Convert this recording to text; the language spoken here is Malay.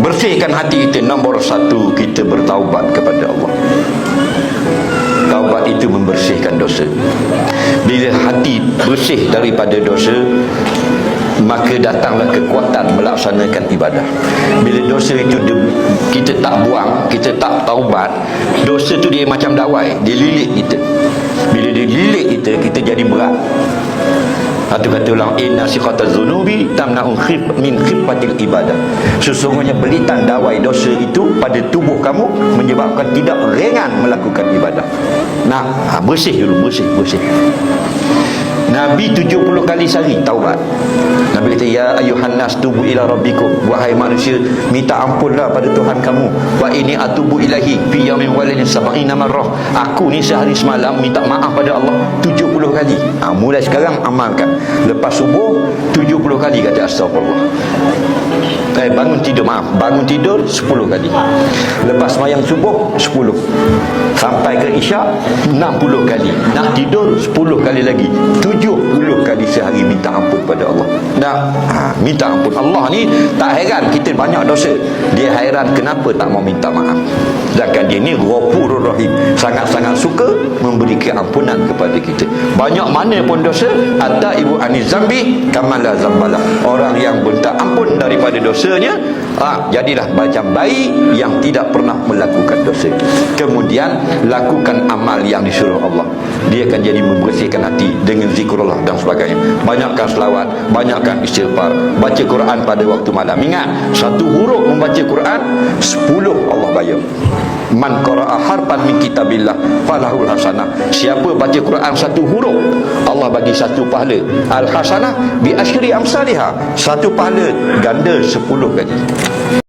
Bersihkan hati kita. Nombor satu, kita bertaubat kepada Allah. Taubat itu membersihkan dosa. Bila hati bersih daripada dosa, maka datanglah kekuatan melaksanakan ibadah. Bila dosa itu kita tak buang, kita tak taubat, dosa tu dia macam dawai, dia lilit kita. Bila dia lilit kita, kita jadi berat. Satu kata ulang, inna siqataz zunubi tamna'u min khifatil ibadah. Sesungguhnya belitan dawai dosa itu pada tubuh kamu menyebabkan tidak ringan melakukan ibadah. Nah, bersih dulu, bersih. Nabi 70 kali sehari taubat. Nabi kata, ya ayuhan nas tubu ila rabbikum, wahai manusia, minta ampunlah pada Tuhan kamu. Wa ini atubu ilahi fi yaumin walidin sab'ina marrah. Aku ni sehari semalam minta maaf pada Allah 70 kali. Mulai sekarang amalkan. Lepas subuh 70 kali kata astagfirullah. Bangun tidur 10 kali. Lepas sembahyang subuh 10. Sampai ke isyak 60 kali. Nak tidur 10 kali lagi. 70 kali sehari minta ampun pada Allah. Minta ampun. Allah ni tak heran kita banyak dosa. Dia heran kenapa tak mau minta maaf. Sedangkan dia ni Ghafurur Rahim, sangat-sangat suka memberi keampunan kepada kita. Banyak mana pun dosa, hatta ibu ani zambi kamala zambala. Orang yang minta ampun daripada dosanya, jadilah macam bayi yang tidak pernah melakukan dosa. Kemudian lakukan amal yang disuruh Allah. Dia akan jadi membersihkan hati dengan zikrullah dan sebagainya. Banyakkan selawat, banyakkan istighfar, baca Quran pada waktu malam. Ingat, satu huruf membaca Quran 10 Allah bayar. Man qara'a harfan min kitabillah falahul hasanah. Siapa baca Quran satu huruf, Allah bagi satu pahala. Al hasanah bi asyri amsalihha. Satu pahala ganda 10 kali.